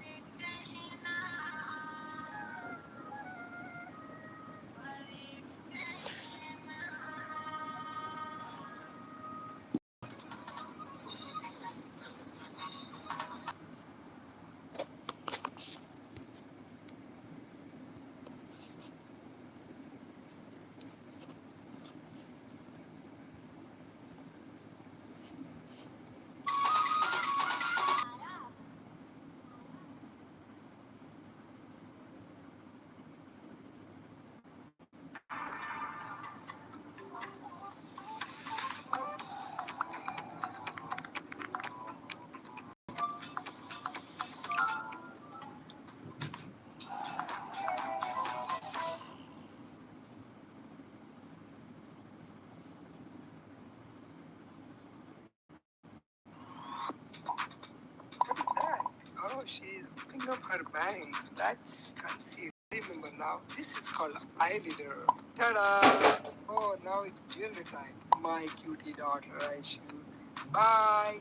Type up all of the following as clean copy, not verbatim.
What is that? Oh, she's putting up her bangs. That's fancy. Remember now, this is called eyeliner. Ta-da! Oh, now it's jewelry time. My cutie daughter, Aishu. Bye.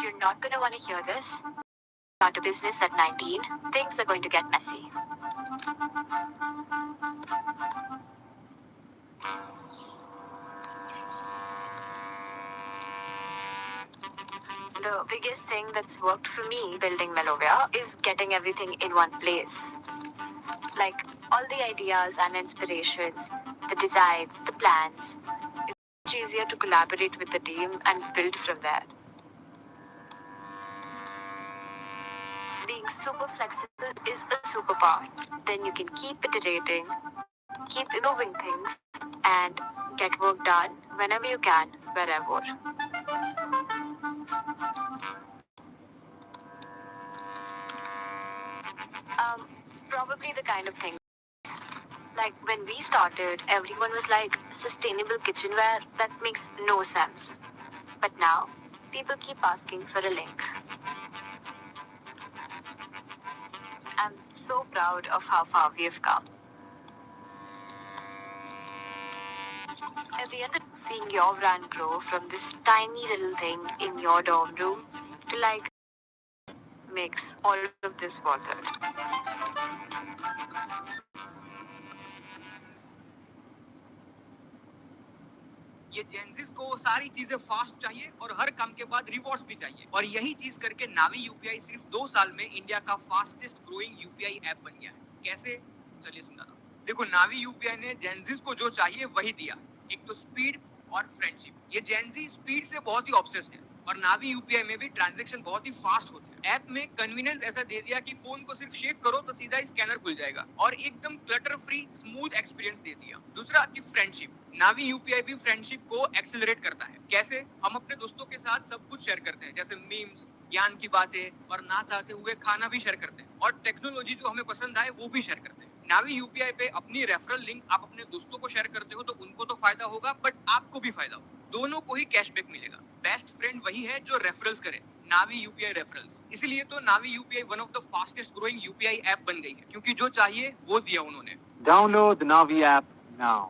You're not gonna want to hear this. Start a business at 19, things are going to get messy. The biggest thing that's worked for me building Melovia is getting everything in one place. Like all the ideas and inspirations, the designs, the plans. It's much easier to collaborate with the team and build from there. Being super flexible is a superpower. Then you can keep iterating, keep improving things, and get work done whenever you can, wherever. Probably the kind of thing. Like when we started, everyone was like, sustainable kitchenware? That makes no sense. But now, people keep asking for a link. I'm so proud of how far we've come. At the end of seeing your brand grow from this tiny little thing in your dorm room to like makes all of this worth it. ये जेंजिस को सारी चीजें fast चाहिए और हर काम के बाद rewards भी चाहिए और यही चीज करके नावी यूपीआई सिर्फ 2 साल में इंडिया का फास्टेस्ट ग्रोइंग यूपीआई ऐप बन गया है। कैसे? चलिए सुना दो। देखो, नावी यूपीआई ने जेंजिस को जो चाहिए वही दिया। एक तो स्पीड और फ्रेंडशिप। ये जेंजी स्पीड से बहुत ही ऑब्सेस्ड है और नावी यूपीआई में भी ट्रांजैक्शन बहुत ही फास्ट होते हैं। ऐप में कन्वीनियंस ऐसा दे दिया कि फोन को सिर्फ शेक करो तो सीधा ही स्कैनर खुल जाएगा और एकदम क्लटर फ्री स्मूथ एक्सपीरियंस दे दिया। दूसरा की फ्रेंडशिप। नावी यूपीआई भी फ्रेंडशिप को एक्सेलरेट करता है। कैसे? हम अपने दोस्तों के साथ सब कुछ शेयर करते हैं, जैसे मीम्स, ज्ञान की बातें और ना चाहते हुए खाना भी शेयर करते हैं और टेक्नोलॉजी जो हमें पसंद आए वो भी शेयर करते हैं। नावी यूपीआई पे अपनी रेफरल लिंक आप अपने दोस्तों को शेयर करते हो तो उनको तो फायदा होगा बट आपको भी फायदा होगा। दोनों को ही कैशबैक मिलेगा। बेस्ट फ्रेंड वही है जो रेफरल्स करे। Navi UPI referrals. इसलिए तो Navi UPI one of the fastest growing UPI app बन गई है, क्योंकि जो चाहिए वो दिया उन्होंने। Download the Navi app now.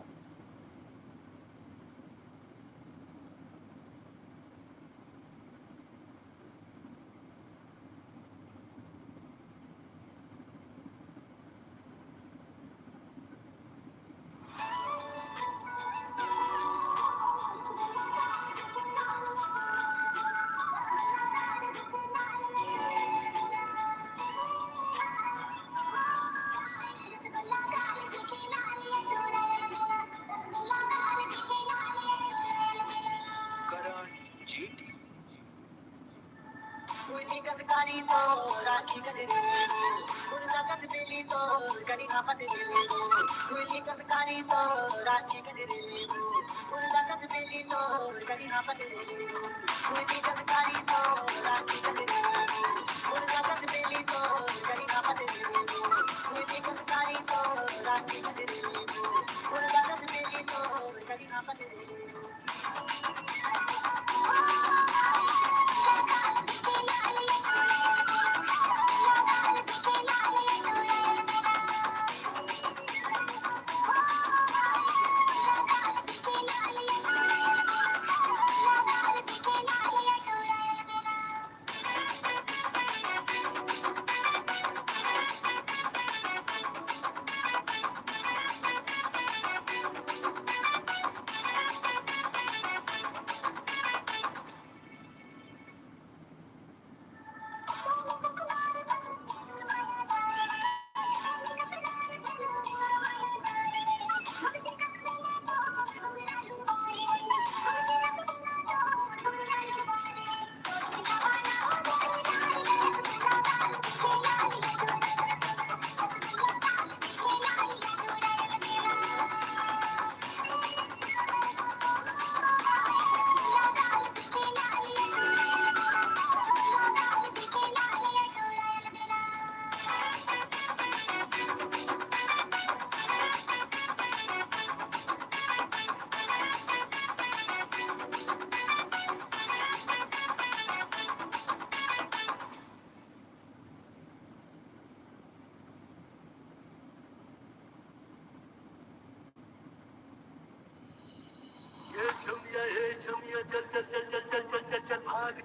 चल चल चल चल चल चल चल चल चल चल भाग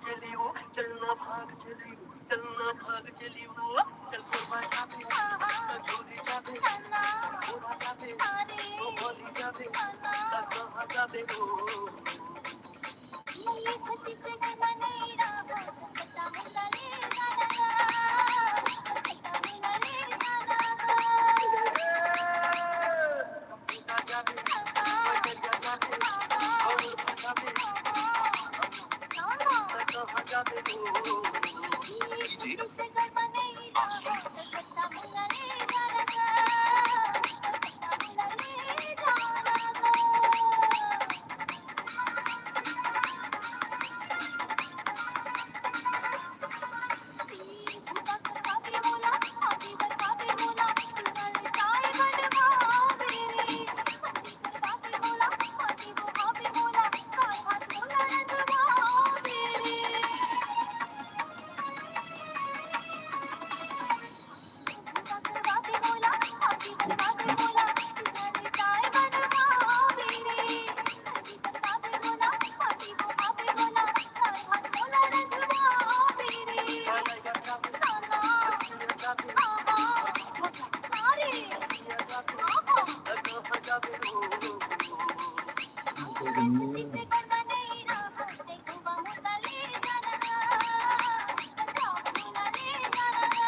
भाग चली चलना भाग चली वो चल के बाजा पे झूली जाबे घोड़ा जाबे वो बोली जाबे कहाँ जाबे वो ये सती से गना नहीं रहा सता मुंडा ले जाना सता मुंडा ले जाना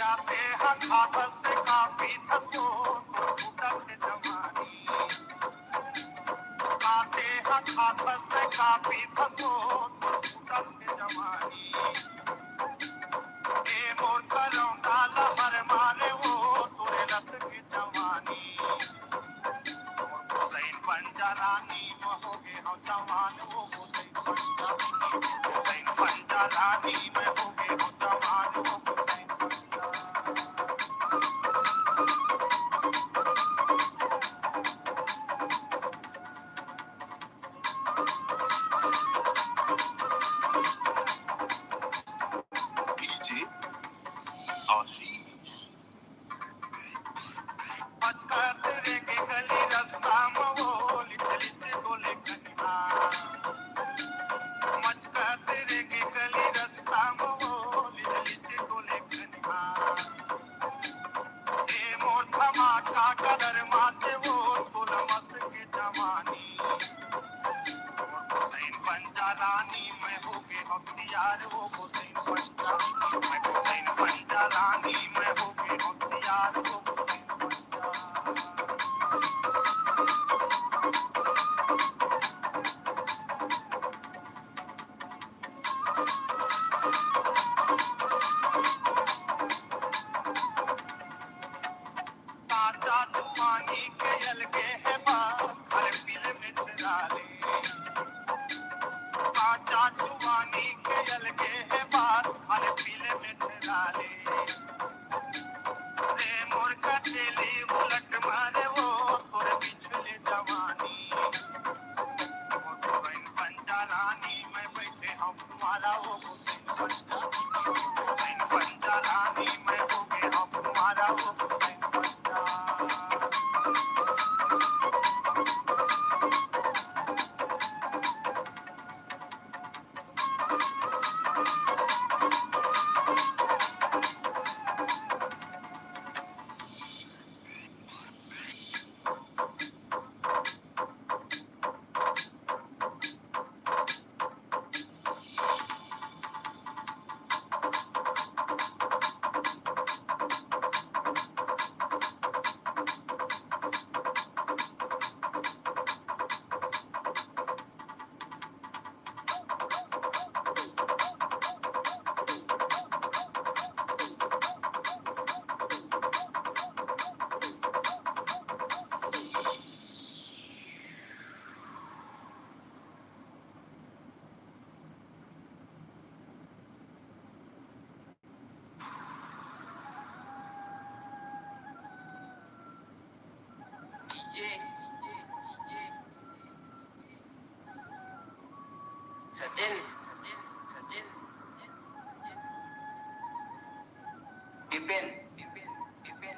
जाते हाथ से काफी थको उठक जवानी आते हाथ से काफी थको उठक जवानी ए मोर करो काला हर मारे वो तोरे रत की जवानी हुसैन पंजारानी महोगे हम जवान वो हुसैन पंजारानी में होगे हम जवान वो हुसैन डीजे आशीष पक्का तेरे के गली रास्ता मवो लिट लिट बोले कन्हा मचका तेरे के गली रास्ता मवो लिट लिट बोले कन्हा ए मोर धमाका कदर माते वो तुलमस के जवानी हुसैन पंजारानी मैं होगे हथियार वो हुसैन पंजारानी मैं हुसैन पंजारानी मैं होगे हथियार वो हुसैन काचा जुबानी के अलगे है बात हर पीले में डाले काचा जुबानी के अलगे है बात हर पीले में डाले रे मोर का तेली उलट मारे वो तोरे पिछले जवानी हुसैन पंजारानी मैं बैठे हम तुम्हारा वो हुसैन पंजारानी मैं होगे हम तुम्हारा वो हुसैन पंजा DJ Sachin Sachin Sachin Vipin Vipin Vipin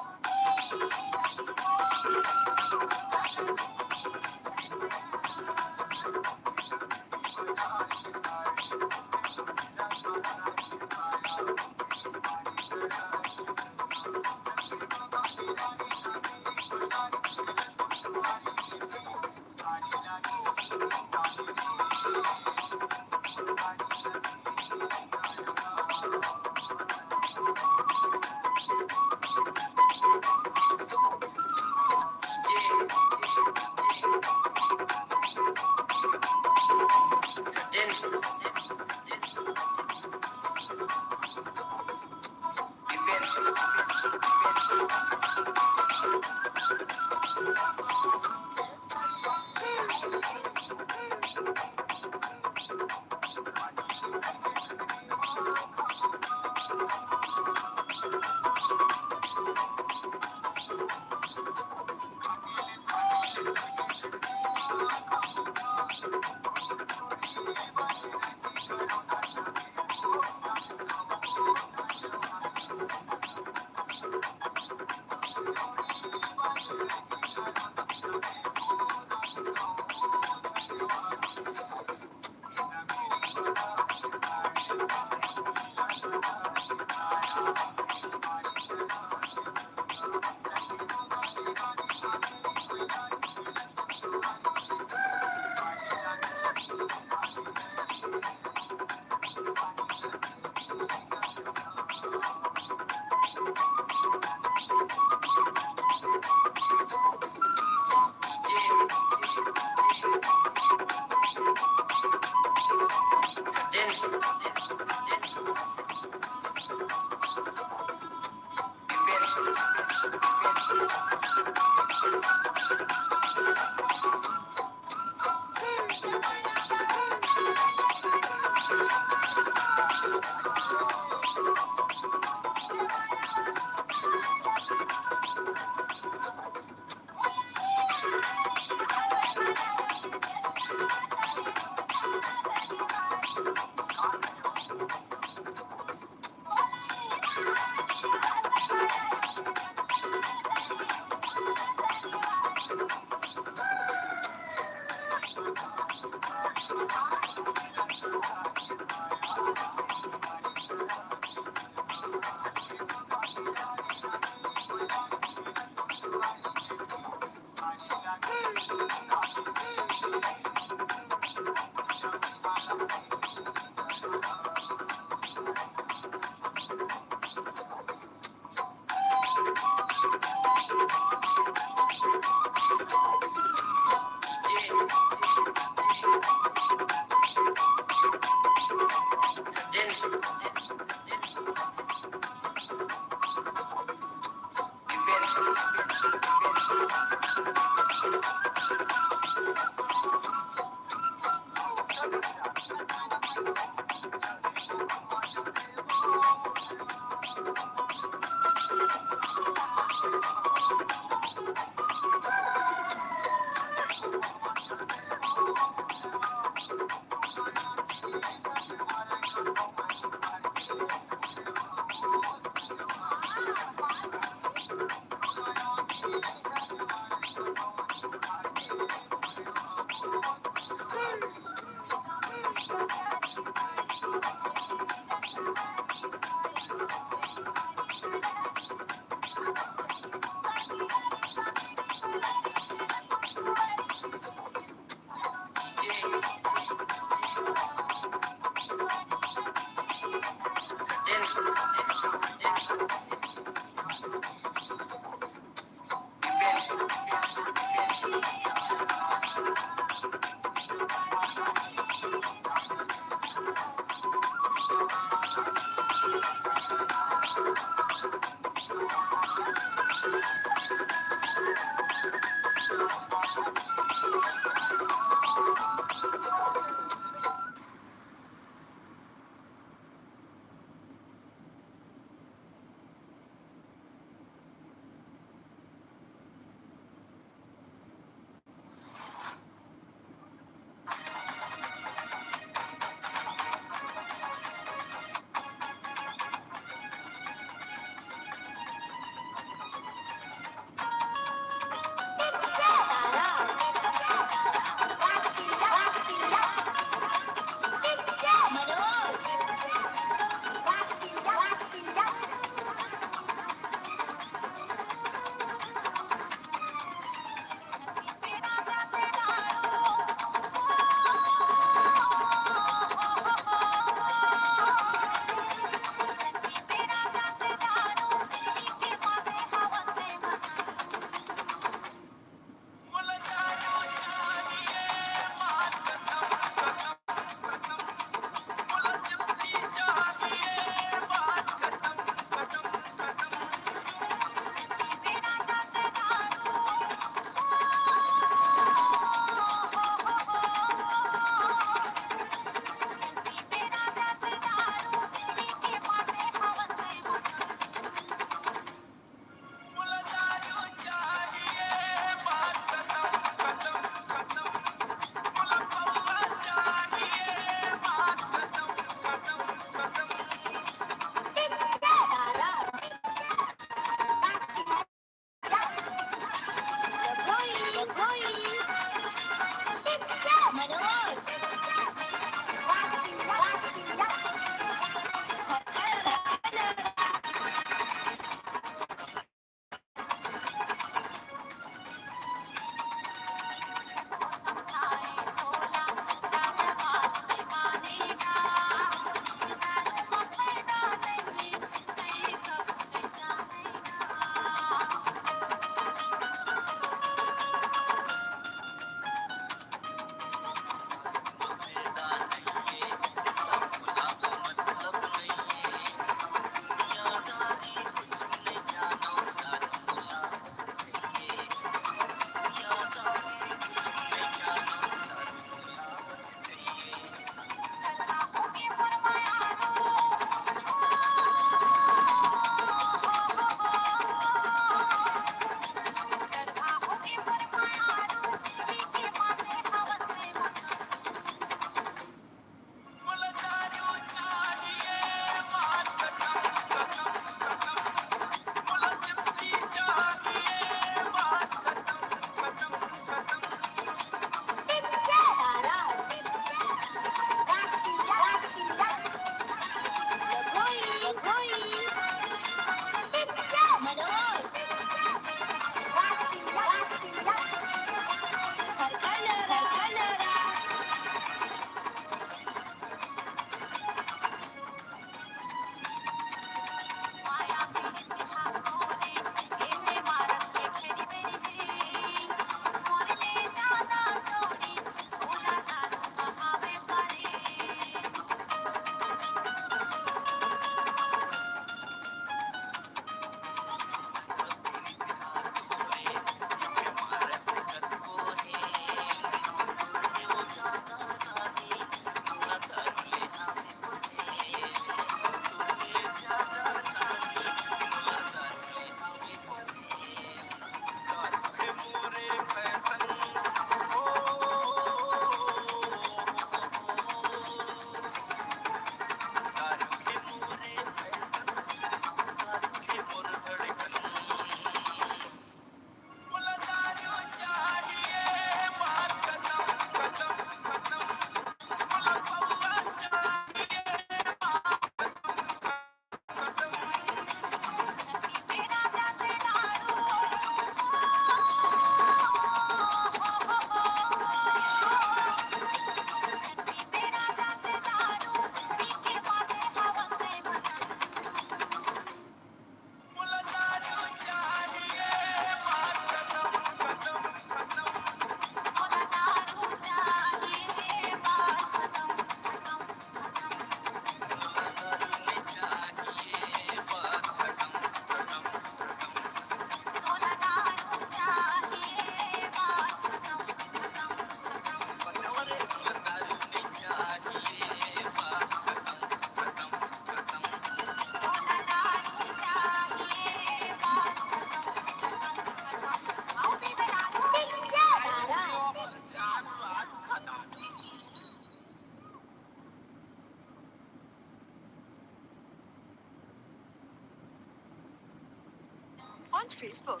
On Facebook,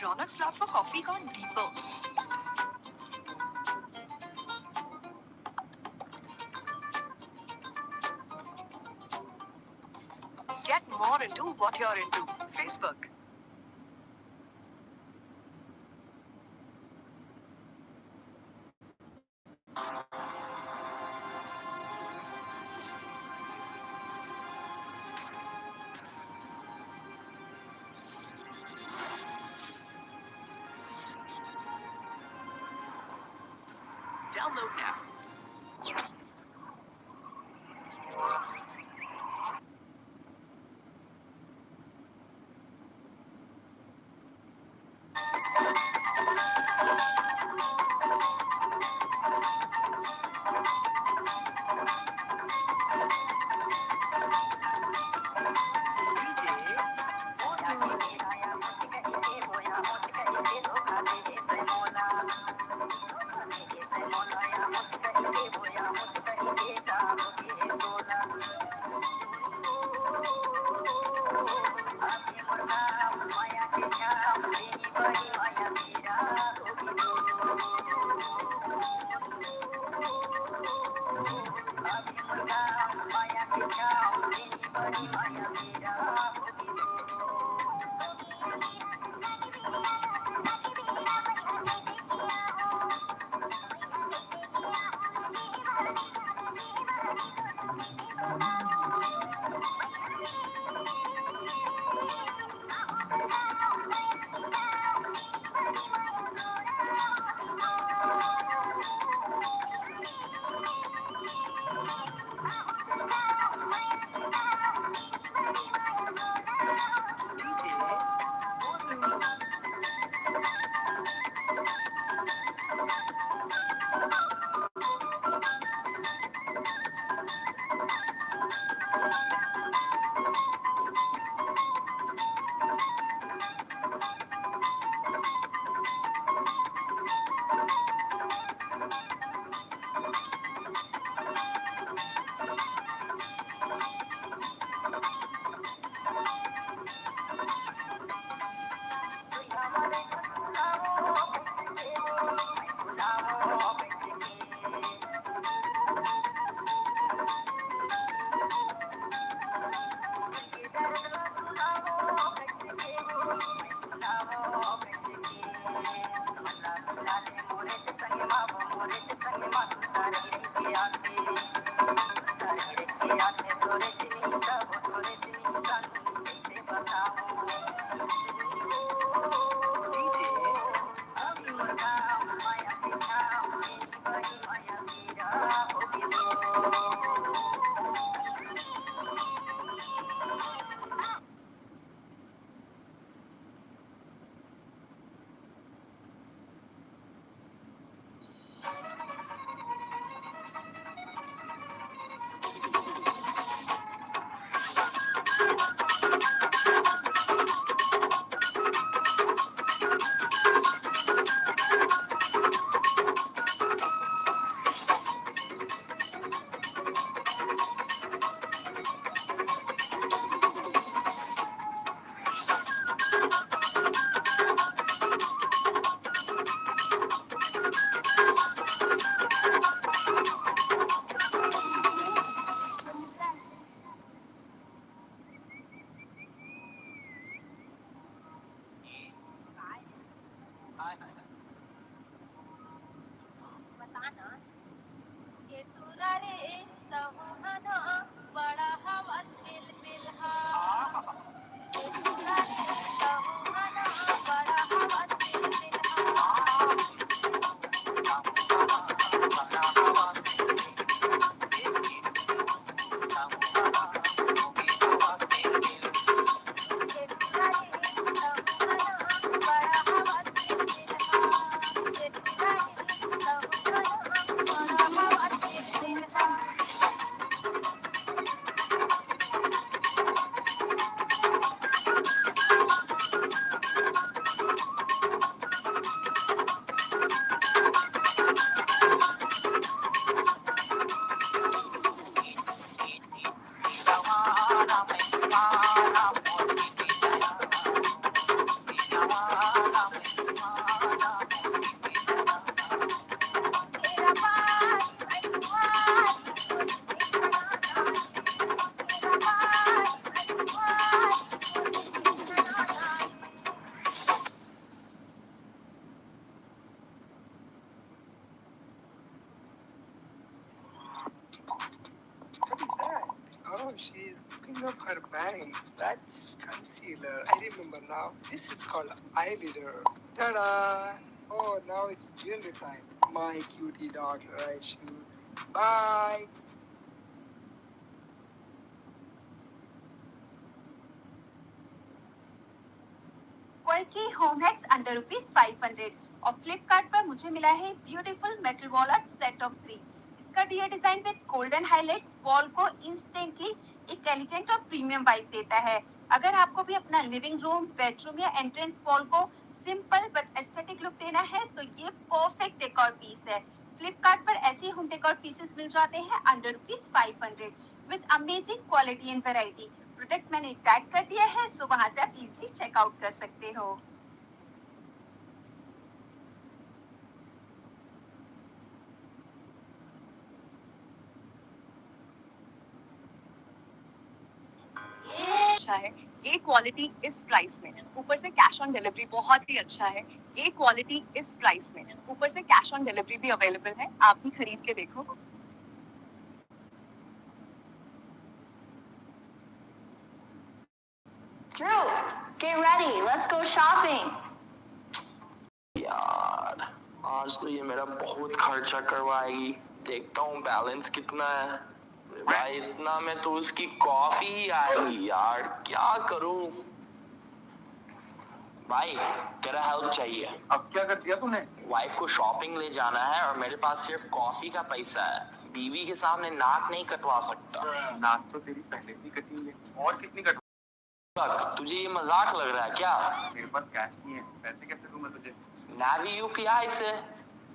Ronak's love for coffee gone deeper. Get more into what you're into. Facebook. Download now. her bangs. That's concealer. I remember now. This is called eyeliner. Ta-da! Oh, now it's jewelry time. My cutie daughter, I shoot. Bye. Quality home hacks under ₹500 और Flipkart पर मुझे मिला है beautiful metal wallet set of 3। इसका dear design with golden highlights wall को instantly एक elegant और premium vibe देता है। अगर आपको भी अपना लिविंग रूम, बेडरूम या एंट्रेंस वॉल को सिंपल बट एस्थेटिक लुक देना है तो ये परफेक्ट डेकोर पीस है। फ्लिपकार्ट पर ऐसे होम डेकोर पीसेस मिल जाते हैं under ₹500 with amazing quality and variety. Product मैंने टैग कर दिया है, सो वहां से आप इजीली चेकआउट कर सकते हो। अच्छा है, ये क्वालिटी इस प्राइस में, ऊपर से कैश ऑन डिलीवरी बहुत ही अच्छा है। ये क्वालिटी इस प्राइस में, ऊपर से कैश ऑन डिलीवरी भी अवेलेबल है, आप भी खरीद के देखो। Drew, get ready. Let's go shopping. यार आज तो ये मेरा बहुत खर्चा करवाएगी। देखता हूँ बैलेंस कितना है। भाई इतना में तो उसकी कॉफी ही आएगी यार, क्या करूँ। भाई तेरा हेल्प चाहिए। अब क्या कर दिया तूने? वाइफ को शॉपिंग ले जाना है और मेरे पास सिर्फ कॉफी का पैसा है। बीवी के सामने नाक नहीं कटवा सकता। नाक तो तेरी पहले से ही कटी हुई है, और कितनी कट? तुझे ये मजाक लग रहा है क्या? मेरे पास कैश नहीं है, पैसे कैसे दूं मैं तुझे? नावी यूपीआई से।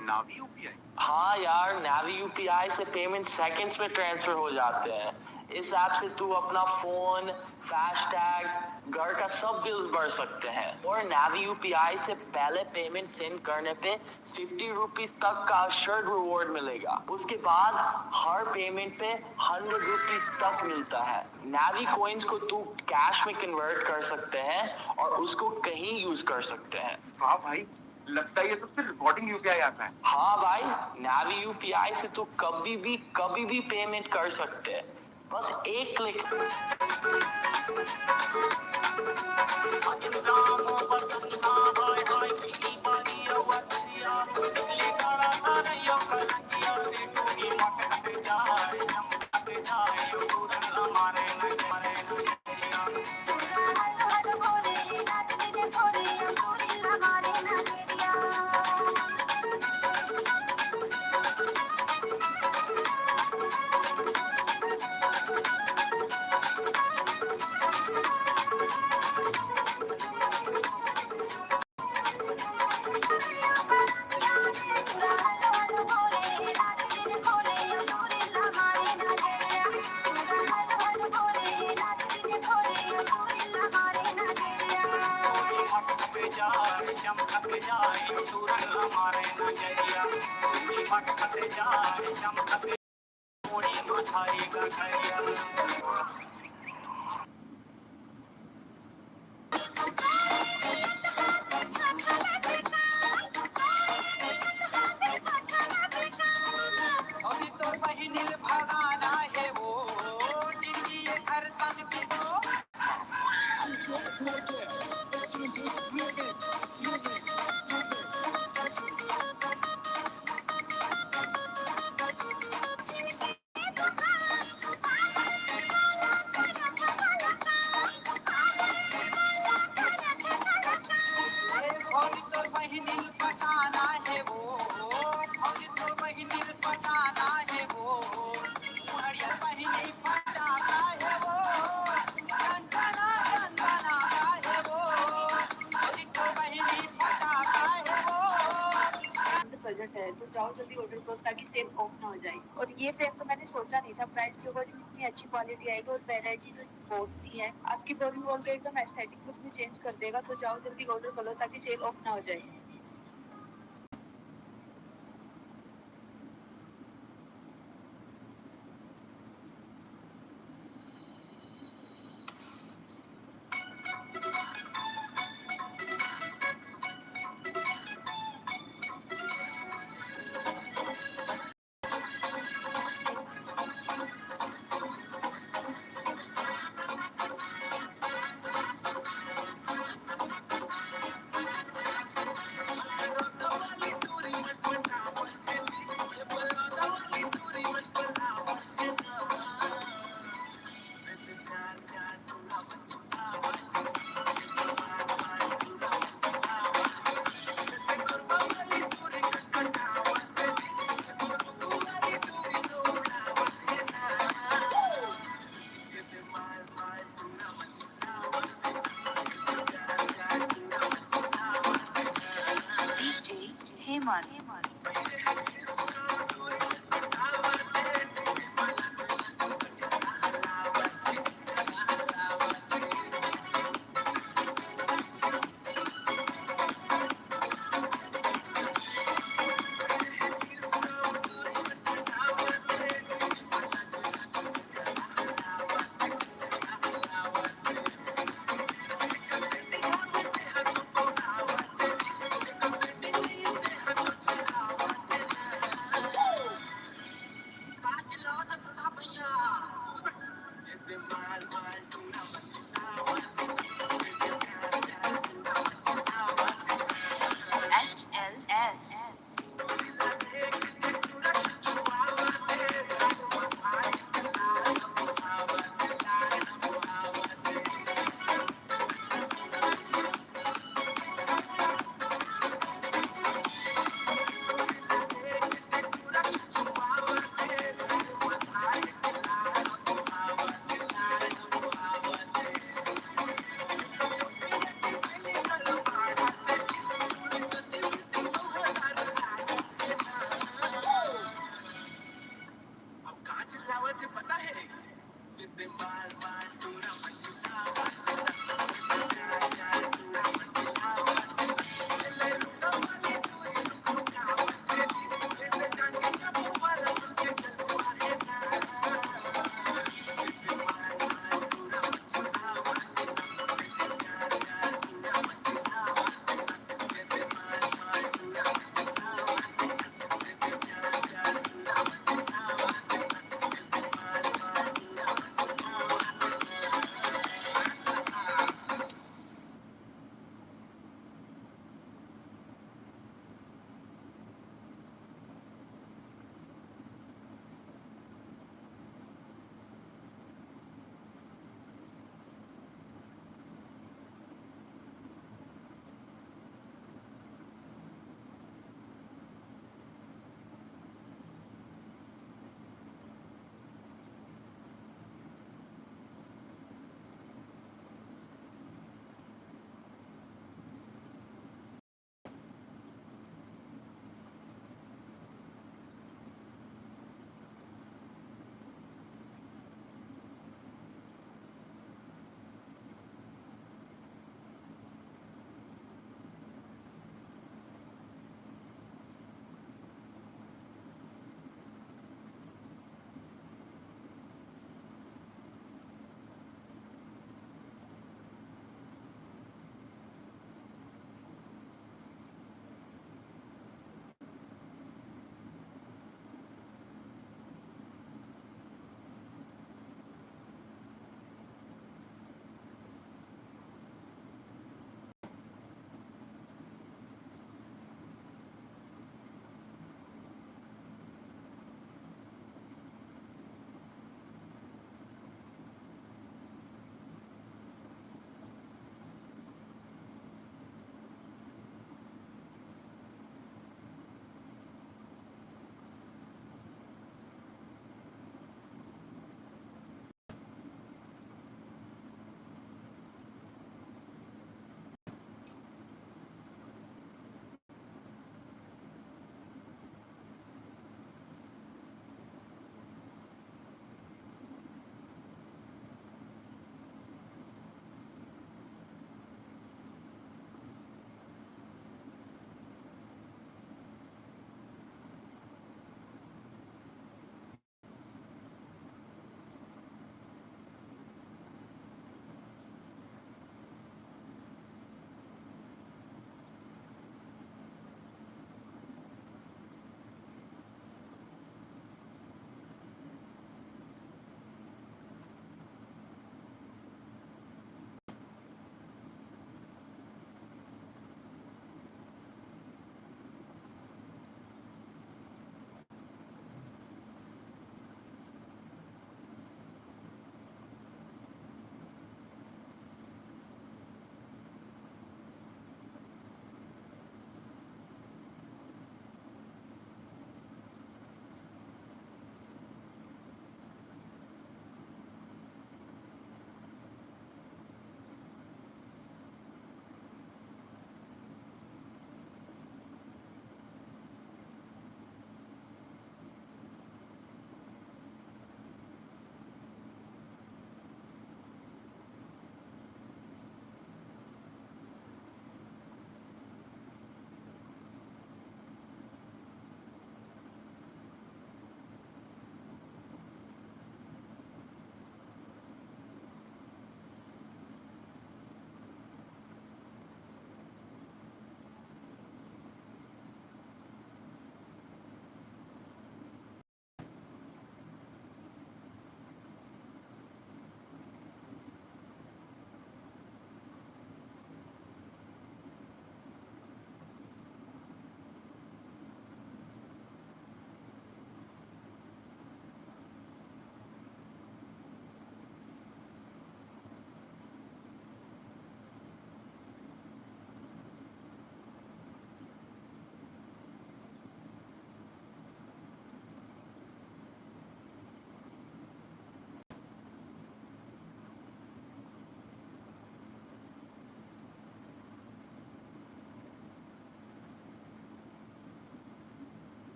नावी यूपीआई? हाँ यार, नावी यूपीआई से पेमेंट सेकंड्स में ट्रांसफर हो जाते हैं। इस ऐप से तू अपना फोन, फास्टैग, घर का सब बिल्स भर सकते हैं। और नावी यूपीआई से पहले पेमेंट सेंड करने पे 50 रुपीज तक का शर्ट रिवॉर्ड मिलेगा। उसके बाद हर पेमेंट पे 100 रुपीज तक मिलता है। नावी कॉइन्स को तू कैश में कन्वर्ट कर सकते हैं और उसको कहीं यूज कर सकते हैं। वाह भाई, लगता है ये सबसे रिवॉर्डिंग यूपीआई आता है। हाँ भाई, नावी यूपीआई से तू कभी भी पेमेंट कर सकते हैं, बस एक क्लिक। बजट है तो जाओ जल्दी ऑर्डर करो ताकि सेल ऑफ ना हो जाए। और ये फ्रेम तो मैंने सोचा नहीं था प्राइस के ऊपर इतनी अच्छी क्वालिटी आएगी और वैरायटी तो बहुत सी है। आपकी बॉडी वॉल को एकदम एस्थेटिक लुक भी चेंज कर देगा, तो जाओ जल्दी ऑर्डर करो ताकि सेल ऑफ ना हो जाए। month.